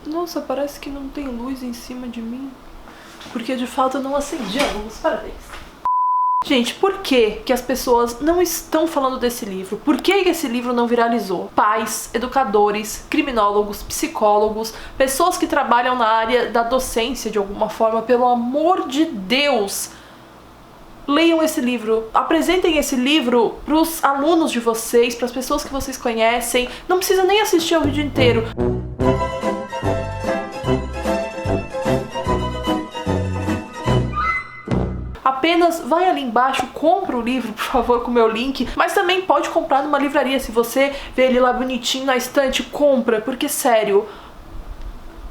Nossa, parece que não tem luz em cima de mim. Porque de fato eu não acendi a luz. Parabéns. Gente, por que as pessoas não estão falando desse livro? Por que esse livro não viralizou? Pais, educadores, criminólogos, psicólogos, pessoas que trabalham na área da docência de alguma forma, pelo amor de Deus, leiam esse livro, apresentem esse livro para os alunos de vocês, para as pessoas que vocês conhecem. Não precisa nem assistir ao vídeo inteiro. Apenas vai ali embaixo, compra o livro, por favor, com o meu link. Mas também pode comprar numa livraria. Se você vê ele lá bonitinho na estante, compra. Porque, sério,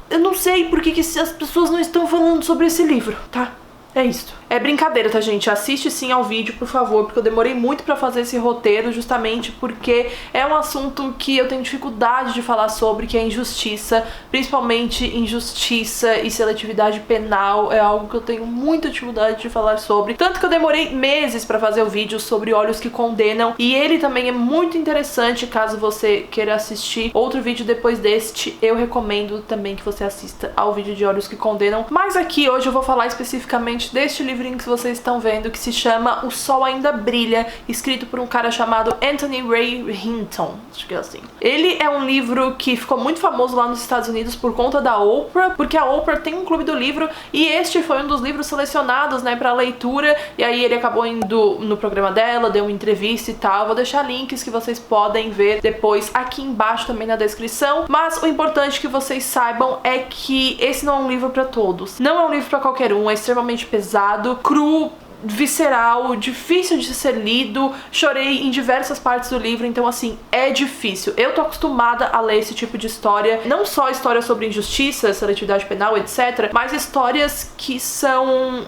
eu não sei por que as pessoas não estão falando sobre esse livro, tá? É isso. É brincadeira, tá, gente? Assiste sim ao vídeo, por favor, porque eu demorei muito pra fazer esse roteiro, justamente porque é um assunto que eu tenho dificuldade de falar sobre, que é injustiça, principalmente injustiça e seletividade penal, é algo que eu tenho muita dificuldade de falar sobre. Tanto que eu demorei meses pra fazer o vídeo sobre Olhos que Condenam, e ele também é muito interessante, caso você queira assistir outro vídeo depois deste, eu recomendo também que você assista ao vídeo de Olhos que Condenam. Mas aqui hoje eu vou falar especificamente deste livrinho que vocês estão vendo, que se chama O Sol Ainda Brilha, escrito por um cara chamado Anthony Ray Hinton, acho que é assim. Ele é um livro que ficou muito famoso lá nos Estados Unidos por conta da Oprah, porque a Oprah tem um clube do livro, e este foi um dos livros selecionados, né, pra leitura, e aí ele acabou indo no programa dela, deu uma entrevista e tal. Vou deixar links que vocês podem ver depois aqui embaixo também na descrição, mas o importante que vocês saibam é que esse não é um livro pra todos, não é um livro pra qualquer um, é extremamente pesado, cru, visceral, difícil de ser lido. Chorei em diversas partes do livro, então assim, é difícil. Eu tô acostumada a ler esse tipo de história, não só histórias sobre injustiça, seletividade penal, etc, mas histórias que são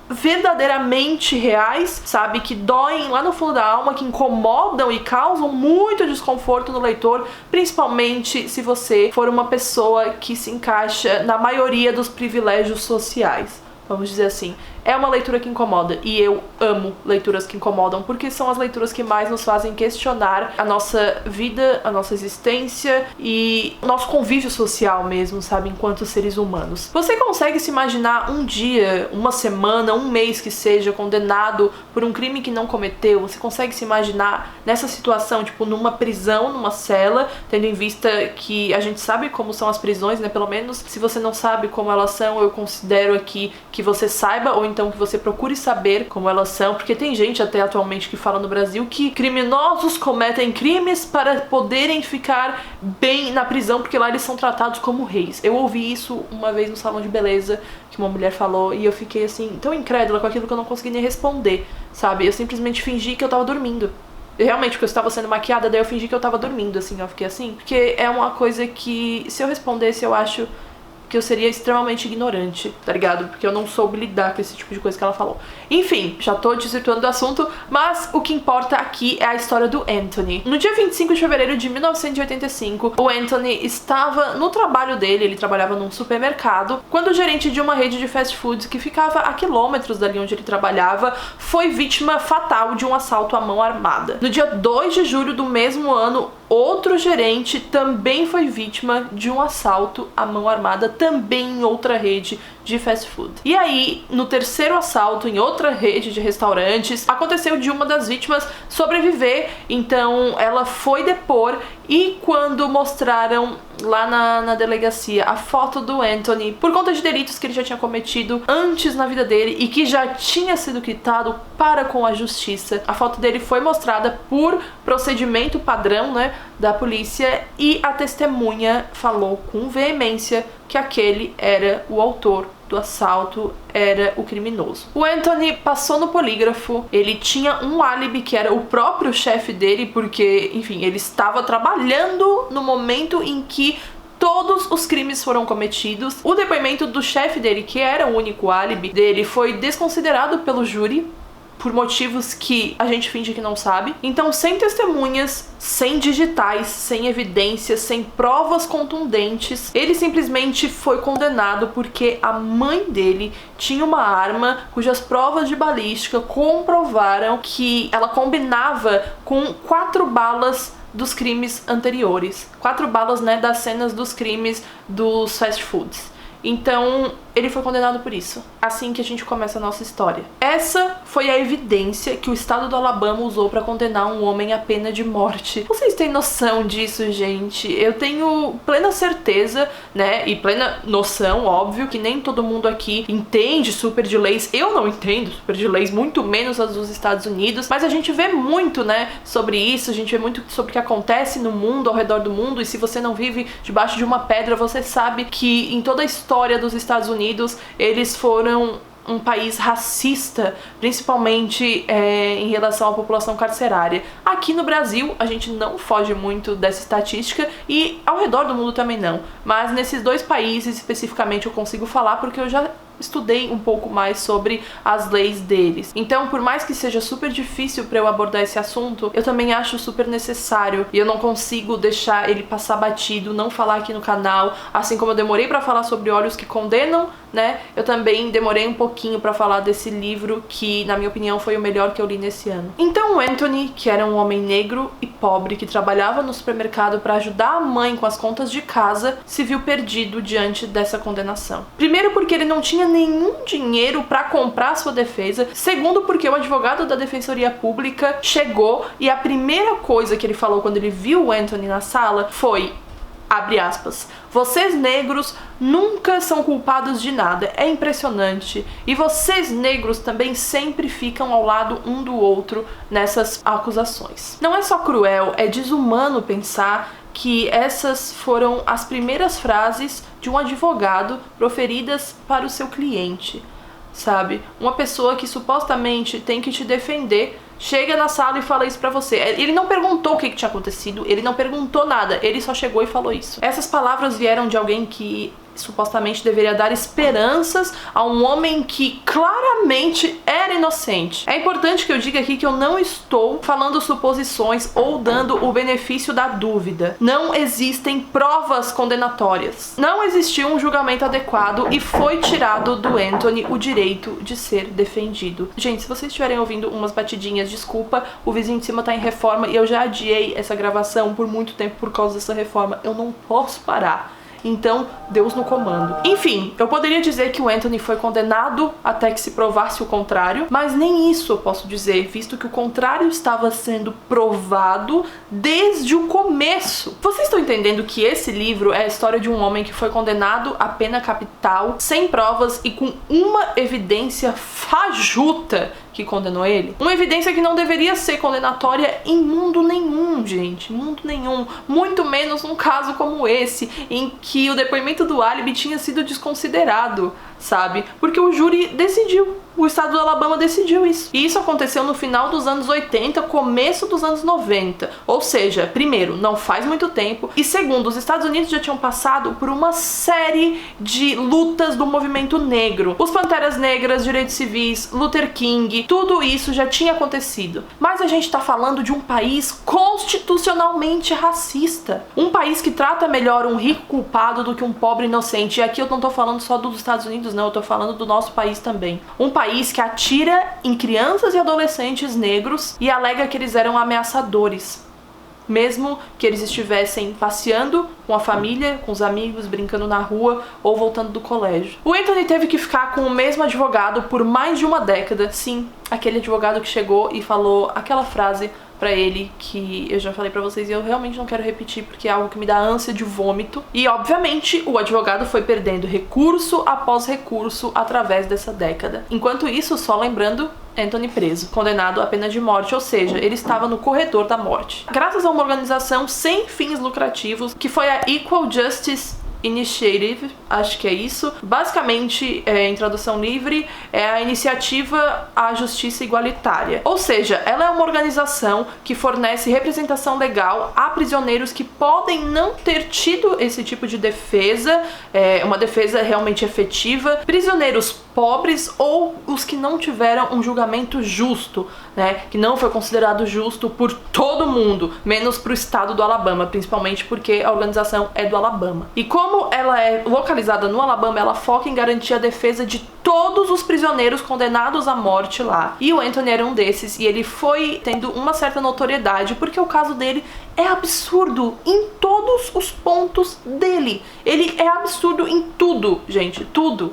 verdadeiramente reais, sabe? Que doem lá no fundo da alma, que incomodam e causam muito desconforto no leitor, principalmente se você for uma pessoa que se encaixa na maioria dos privilégios sociais, vamos dizer assim. É uma leitura que incomoda, e eu amo leituras que incomodam, porque são as leituras que mais nos fazem questionar a nossa vida, a nossa existência e o nosso convívio social mesmo, sabe, enquanto seres humanos. Você consegue se imaginar um dia, uma semana, um mês que seja condenado por um crime que não cometeu? Você consegue se imaginar nessa situação, tipo, numa prisão, numa cela, tendo em vista que a gente sabe como são as prisões, né, pelo menos se você não sabe como elas são, eu considero aqui que você saiba, ou então que você procure saber como elas são, porque tem gente até atualmente que fala no Brasil que criminosos cometem crimes para poderem ficar bem na prisão, porque lá eles são tratados como reis. Eu ouvi isso uma vez no salão de beleza, que uma mulher falou, e eu fiquei assim, tão incrédula com aquilo que eu não consegui nem responder, sabe? Eu simplesmente fingi que eu tava dormindo. Realmente, porque eu estava sendo maquiada, daí eu fingi que eu tava dormindo, assim, eu fiquei assim, porque é uma coisa que, se eu respondesse, eu acho que eu seria extremamente ignorante, tá ligado? Porque eu não soube lidar com esse tipo de coisa que ela falou. Enfim, já tô desvirtuando do assunto, mas o que importa aqui é a história do Anthony. No dia 25 de fevereiro de 1985, o Anthony estava no trabalho dele, ele trabalhava num supermercado, quando o gerente de uma rede de fast food que ficava a quilômetros dali onde ele trabalhava foi vítima fatal de um assalto à mão armada. No dia 2 de julho do mesmo ano, outro gerente também foi vítima de um assalto à mão armada, também em outra rede de fast food. E aí, no terceiro assalto em outra rede de restaurantes, aconteceu de uma das vítimas sobreviver, então ela foi depor, e quando mostraram lá na delegacia a foto do Anthony, por conta de delitos que ele já tinha cometido antes na vida dele e que já tinha sido quitado para com a justiça, a foto dele foi mostrada por procedimento padrão, né, da polícia, e a testemunha falou com veemência que aquele era o autor do assalto, era o criminoso. O Anthony passou no polígrafo, ele tinha um álibi que era o próprio chefe dele, porque, enfim, ele estava trabalhando no momento em que todos os crimes foram cometidos. O depoimento do chefe dele, que era o único álibi dele, foi desconsiderado pelo júri, por motivos que a gente finge que não sabe. Então, sem testemunhas, sem digitais, sem evidências, sem provas contundentes, ele simplesmente foi condenado porque a mãe dele tinha uma arma cujas provas de balística comprovaram que ela combinava com 4 balas dos crimes anteriores. 4 balas, né, das cenas dos crimes dos fast foods. Então, ele foi condenado por isso. Assim que a gente começa a nossa história. Essa foi a evidência que o estado do Alabama usou para condenar um homem à pena de morte. Vocês têm noção disso, gente? Eu tenho plena certeza, né, e plena noção, óbvio, que nem todo mundo aqui entende super de leis. Eu não entendo super de leis, muito menos as dos Estados Unidos, mas a gente vê muito, né, sobre isso, a gente vê muito sobre o que acontece no mundo, ao redor do mundo, e se você não vive debaixo de uma pedra, você sabe que em toda a história dos Estados Unidos, eles foram um país racista, principalmente em relação à população carcerária. Aqui no Brasil, a gente não foge muito dessa estatística e ao redor do mundo também não. Mas nesses 2 países especificamente eu consigo falar porque eu já estudei um pouco mais sobre as leis deles. Então, por mais que seja super difícil para eu abordar esse assunto, eu também acho super necessário e eu não consigo deixar ele passar batido, não falar aqui no canal, assim como eu demorei para falar sobre Olhos que Condenam, né? Eu também demorei um pouquinho para falar desse livro que, na minha opinião, foi o melhor que eu li nesse ano. Então, o Anthony, que era um homem negro e pobre que trabalhava no supermercado para ajudar a mãe com as contas de casa, se viu perdido diante dessa condenação. Primeiro porque ele não tinha nenhum dinheiro para comprar sua defesa. Segundo porque o advogado da Defensoria Pública chegou e a primeira coisa que ele falou quando ele viu o Anthony na sala foi, abre aspas, vocês negros nunca são culpados de nada, é impressionante. E vocês negros também sempre ficam ao lado um do outro nessas acusações. Não é só cruel, é desumano pensar que essas foram as primeiras frases de um advogado proferidas para o seu cliente, sabe? Uma pessoa que supostamente tem que te defender chega na sala e fala isso pra você. Ele não perguntou o que tinha acontecido, ele não perguntou nada, ele só chegou e falou isso. Essas palavras vieram de alguém que supostamente deveria dar esperanças a um homem que claramente era inocente. É importante que eu diga aqui que eu não estou falando suposições ou dando o benefício da dúvida. Não existem provas condenatórias. Não existiu um julgamento adequado e foi tirado do Anthony o direito de ser defendido. Gente, se vocês estiverem ouvindo umas batidinhas, desculpa, o vizinho de cima tá em reforma e eu já adiei essa gravação por muito tempo por causa dessa reforma. Eu não posso parar. Então, Deus no comando. Enfim, eu poderia dizer que o Anthony foi condenado até que se provasse o contrário, mas nem isso eu posso dizer, visto que o contrário estava sendo provado desde o começo. Vocês estão entendendo que esse livro é a história de um homem que foi condenado à pena capital, sem provas e com uma evidência fajuta que condenou ele? Uma evidência que não deveria ser condenatória em mundo nenhum, gente. Mundo nenhum. Muito menos num caso como esse, em que o depoimento do álibi tinha sido desconsiderado, sabe? Porque o júri decidiu. O estado do Alabama decidiu isso. E isso aconteceu no final dos anos 80, começo dos anos 90. Ou seja, primeiro, não faz muito tempo. E segundo, os Estados Unidos já tinham passado por uma série de lutas do movimento negro. Os Panteras Negras, direitos civis, Luther King, tudo isso já tinha acontecido. Mas a gente tá falando de um país constitucionalmente racista. Um país que trata melhor um rico culpado do que um pobre inocente. E aqui eu não tô falando só dos Estados Unidos, não. Eu tô falando do nosso país também. Um país que atira em crianças e adolescentes negros e alega que eles eram ameaçadores, mesmo que eles estivessem passeando com a família, com os amigos, brincando na rua ou voltando do colégio. O Anthony teve que ficar com o mesmo advogado por mais de uma década. Sim, aquele advogado que chegou e falou aquela frase pra ele que eu já falei pra vocês e eu realmente não quero repetir porque é algo que me dá ânsia de vômito. E obviamente o advogado foi perdendo recurso após recurso através dessa década. Enquanto isso, só lembrando, Anthony preso, condenado à pena de morte, ou seja, ele estava no corredor da morte. Graças a uma organização sem fins lucrativos, que foi a Equal Justice Initiative, acho que é isso. Basicamente, em tradução livre, é a iniciativa à justiça igualitária. Ou seja, ela é uma organização que fornece representação legal a prisioneiros que podem não ter tido esse tipo de defesa, uma defesa realmente efetiva, prisioneiros pobres ou os que não tiveram um julgamento justo, né, que não foi considerado justo por todo mundo, menos pro estado do Alabama, principalmente porque a organização é do Alabama. E como Como ela é localizada no Alabama, ela foca em garantir a defesa de todos os prisioneiros condenados à morte lá. E o Anthony era um desses, e ele foi tendo uma certa notoriedade, porque o caso dele é absurdo em todos os pontos dele. Ele é absurdo em tudo, gente, tudo,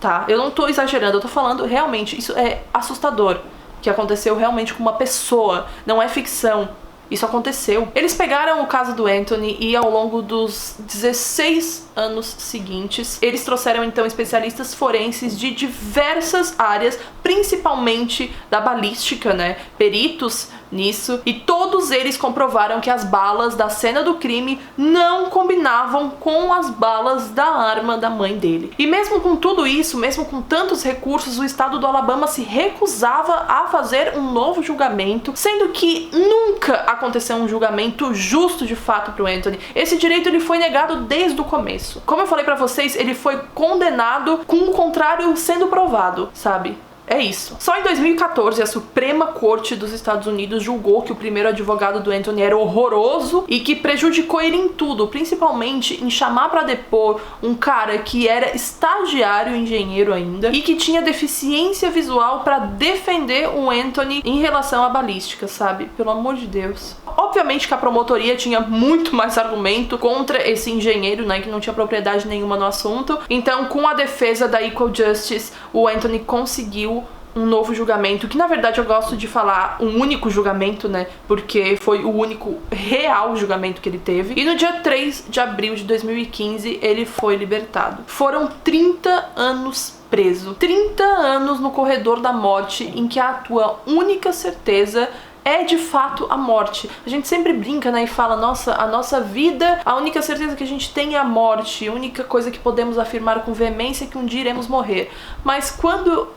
tá? Eu não tô exagerando, eu tô falando realmente, isso é assustador, que aconteceu realmente com uma pessoa, não é ficção. Isso aconteceu. Eles pegaram o caso do Anthony e ao longo dos 16 anos seguintes, eles trouxeram então especialistas forenses de diversas áreas, principalmente da balística, né? Peritos nisso, e todos eles comprovaram que as balas da cena do crime não combinavam com as balas da arma da mãe dele. E mesmo com tudo isso, mesmo com tantos recursos, o estado do Alabama se recusava a fazer um novo julgamento, sendo que nunca aconteceu um julgamento justo de fato pro Anthony. Esse direito ele foi negado desde o começo. Como eu falei pra vocês, ele foi condenado com o contrário sendo provado, sabe? É isso. Só em 2014, a Suprema Corte dos Estados Unidos julgou que o primeiro advogado do Anthony era horroroso e que prejudicou ele em tudo, principalmente em chamar pra depor um cara que era estagiário engenheiro ainda e que tinha deficiência visual pra defender o Anthony em relação à balística, sabe? Pelo amor de Deus. Obviamente que a promotoria tinha muito mais argumento contra esse engenheiro, né, que não tinha propriedade nenhuma no assunto. Então, com a defesa da Equal Justice, o Anthony conseguiu um novo julgamento, que na verdade eu gosto de falar um único julgamento, né, porque foi o único real julgamento que ele teve. E no dia 3 de abril de 2015, ele foi libertado. Foram 30 anos preso. 30 anos no corredor da morte, em que a tua única certeza é de fato a morte. A gente sempre brinca, né, e fala, nossa, a nossa vida, a única certeza que a gente tem é a morte, a única coisa que podemos afirmar com veemência é que um dia iremos morrer. Mas quando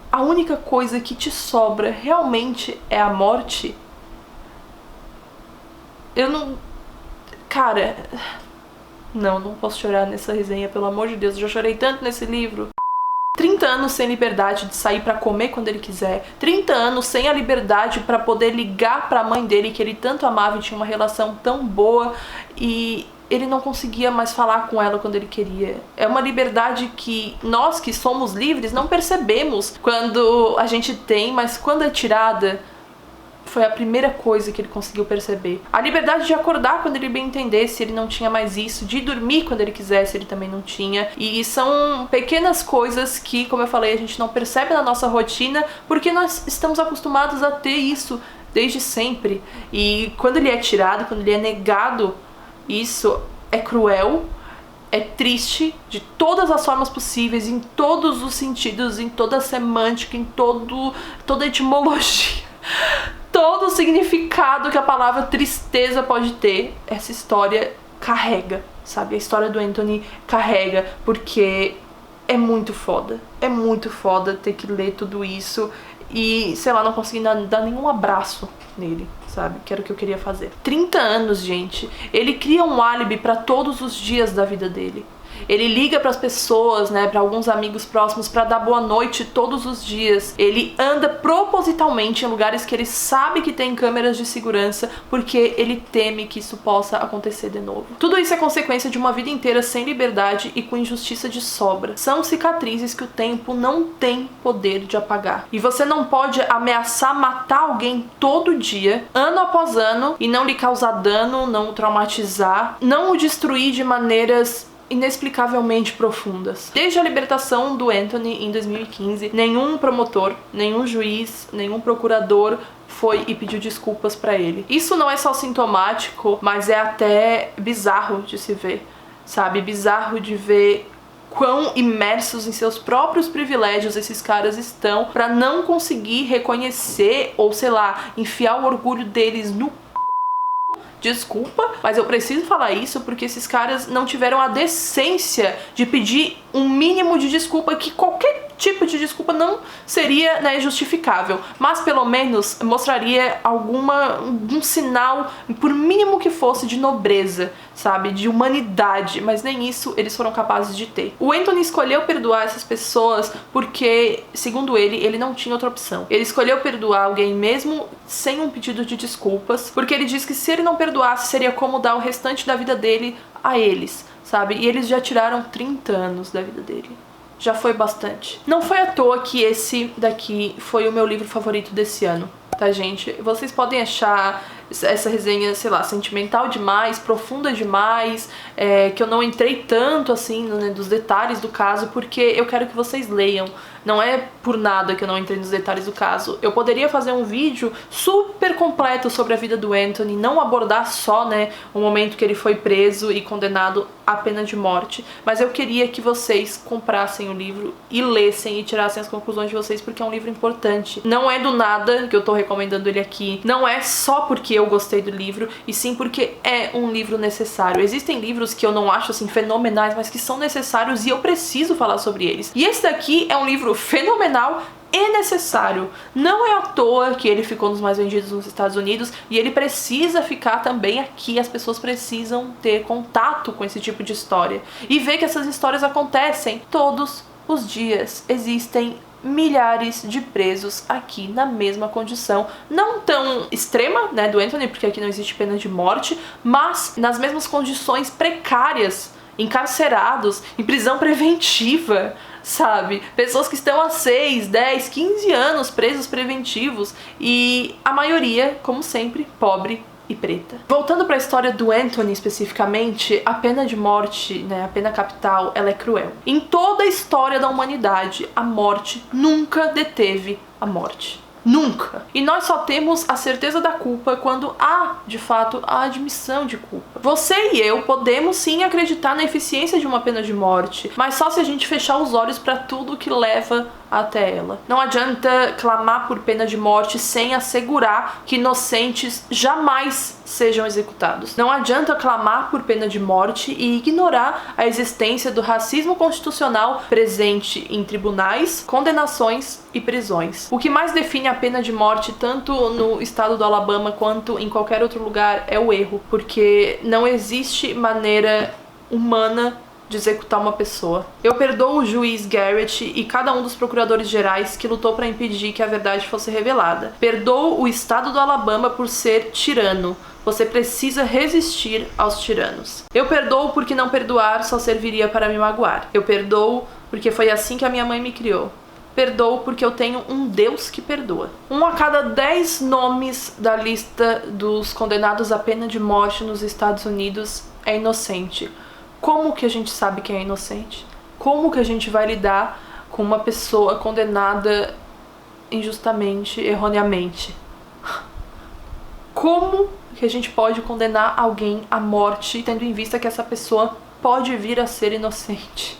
a única coisa que te sobra realmente é a morte, eu não... Cara, não posso chorar nessa resenha, pelo amor de Deus, eu já chorei tanto nesse livro. 30 anos sem liberdade de sair pra comer quando ele quiser. 30 anos sem a liberdade pra poder ligar pra mãe dele, que ele tanto amava e tinha uma relação tão boa, e ele não conseguia mais falar com ela quando ele queria. É uma liberdade que nós que somos livres não percebemos quando a gente tem, mas quando é tirada, foi a primeira coisa que ele conseguiu perceber. A liberdade de acordar quando ele bem entendesse, ele não tinha mais isso. De dormir quando ele quisesse, ele também não tinha. E são pequenas coisas que, como eu falei, a gente não percebe na nossa rotina, porque nós estamos acostumados a ter isso desde sempre. E quando ele é tirado, quando ele é negado, isso é cruel, é triste, de todas as formas possíveis, em todos os sentidos, em toda a semântica, em toda a etimologia. Todo o significado que a palavra tristeza pode ter, essa história carrega, sabe? A história do Anthony carrega, porque é muito foda ter que ler tudo isso e, sei lá, não conseguir dar nenhum abraço nele, sabe? Que era o que eu queria fazer. 30 anos, gente. Ele cria um álibi pra todos os dias da vida dele. Ele liga pras pessoas, né, pra alguns amigos próximos pra dar boa noite todos os dias. Ele anda propositalmente em lugares que ele sabe que tem câmeras de segurança, porque ele teme que isso possa acontecer de novo. Tudo isso é consequência de uma vida inteira sem liberdade e com injustiça de sobra. São cicatrizes que o tempo não tem poder de apagar. E você não pode ameaçar matar alguém todo dia, ano após ano, e não lhe causar dano, não o traumatizar, não o destruir de maneiras inexplicavelmente profundas. Desde a libertação do Anthony em 2015, nenhum promotor, nenhum juiz, nenhum procurador foi e pediu desculpas pra ele. Isso não é só sintomático, mas é até bizarro de se ver, sabe? Bizarro de ver quão imersos em seus próprios privilégios esses caras estão pra não conseguir reconhecer ou, sei lá, enfiar o orgulho deles no desculpa, mas eu preciso falar isso porque esses caras não tiveram a decência de pedir um mínimo de desculpa, que qualquer tipo de desculpa não seria, né, justificável, mas pelo menos mostraria algum sinal, por mínimo que fosse, de nobreza, sabe, de humanidade, mas nem isso eles foram capazes de ter. O Anthony escolheu perdoar essas pessoas porque, segundo ele não tinha outra opção. Ele escolheu perdoar alguém mesmo sem um pedido de desculpas, porque ele diz que se ele não perdoasse, seria como dar o restante da vida dele a eles, sabe? E eles já tiraram 30 anos da vida dele. Já foi bastante. Não foi à toa que esse daqui foi o meu livro favorito desse ano, tá, gente? Vocês podem achar essa resenha, sei lá, sentimental demais, profunda demais, que eu não entrei tanto, assim, né, dos detalhes do caso, porque eu quero que vocês leiam. Não é por nada que eu não entrei nos detalhes do caso. Eu poderia fazer um vídeo super completo sobre a vida do Anthony, não abordar só, né, o momento que ele foi preso e condenado à pena de morte, mas eu queria que vocês comprassem o livro e lessem e tirassem as conclusões de vocês, porque é um livro importante. Não é do nada que eu tô recomendando ele aqui, não é só porque eu gostei do livro, e sim porque é um livro necessário. Existem livros que eu não acho, assim, fenomenais, mas que são necessários e eu preciso falar sobre eles. E esse daqui é um livro fenomenal e necessário. Não é à toa que ele ficou nos mais vendidos nos Estados Unidos, e ele precisa ficar também aqui. As pessoas precisam ter contato com esse tipo de história e ver que essas histórias acontecem todos os dias. Existem milhares de presos aqui na mesma condição, não tão extrema, né, do Anthony, porque aqui não existe pena de morte, mas nas mesmas condições precárias, encarcerados, em prisão preventiva, sabe? Pessoas que estão há 6, 10, 15 anos presos preventivos, e a maioria, como sempre, pobre e preta. Voltando para a história do Anthony especificamente, a pena de morte, né, a pena capital, ela é cruel. Em toda a história da humanidade, a morte nunca deteve a morte. Nunca. E nós só temos a certeza da culpa quando há, de fato, a admissão de culpa. Você e eu podemos sim acreditar na eficiência de uma pena de morte, mas só se a gente fechar os olhos para tudo que leva até ela. Não adianta clamar por pena de morte sem assegurar que inocentes jamais sejam executados. Não adianta clamar por pena de morte e ignorar a existência do racismo constitucional presente em tribunais, condenações e prisões. O que mais define a pena de morte, tanto no estado do Alabama quanto em qualquer outro lugar, é o erro, porque não existe maneira humana de executar uma pessoa. Eu perdoo o juiz Garrett e cada um dos procuradores gerais que lutou para impedir que a verdade fosse revelada. Perdoo o estado do Alabama por ser tirano. Você precisa resistir aos tiranos. Eu perdoo porque não perdoar só serviria para me magoar. Eu perdoo porque foi assim que a minha mãe me criou. Perdoo porque eu tenho um Deus que perdoa. 1 a cada 10 nomes da lista dos condenados à pena de morte nos Estados Unidos é inocente. Como que a gente sabe que é inocente? Como que a gente vai lidar com uma pessoa condenada injustamente, erroneamente? Como que a gente pode condenar alguém à morte, tendo em vista que essa pessoa pode vir a ser inocente?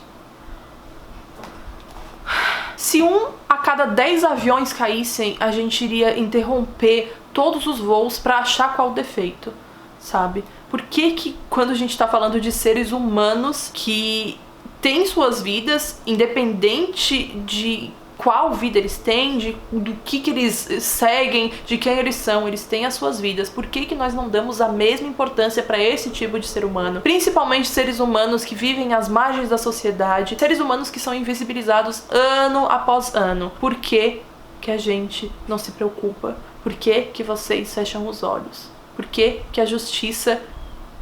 Se 1 a cada 10 aviões caíssem, a gente iria interromper todos os voos para achar qual o defeito, sabe? Por que quando a gente tá falando de seres humanos que têm suas vidas, independente de qual vida eles têm, do que eles seguem, de quem eles são, eles têm as suas vidas, por que nós não damos a mesma importância para esse tipo de ser humano? Principalmente seres humanos que vivem às margens da sociedade, seres humanos que são invisibilizados ano após ano. Por que a gente não se preocupa? Por que vocês fecham os olhos? Por que a justiça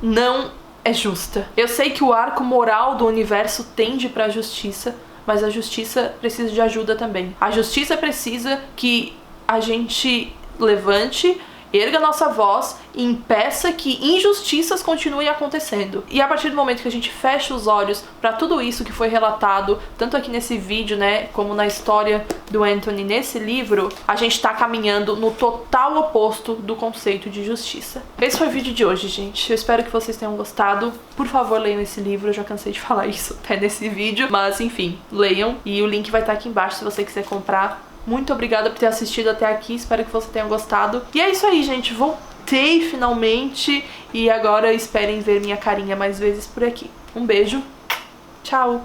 não é justa? Eu sei que o arco moral do universo tende para a justiça, mas a justiça precisa de ajuda também. A justiça precisa que a gente levante, erga nossa voz e impeça que injustiças continuem acontecendo. E a partir do momento que a gente fecha os olhos para tudo isso que foi relatado, tanto aqui nesse vídeo, né, como na história do Anthony nesse livro, a gente tá caminhando no total oposto do conceito de justiça. Esse foi o vídeo de hoje, gente. Eu espero que vocês tenham gostado. Por favor, leiam esse livro. Eu já cansei de falar isso até nesse vídeo, mas enfim, leiam. E o link vai estar aqui embaixo se você quiser comprar. Muito obrigada por ter assistido até aqui, espero que você tenha gostado. E é isso aí, gente, voltei finalmente e agora esperem ver minha carinha mais vezes por aqui. Um beijo, tchau!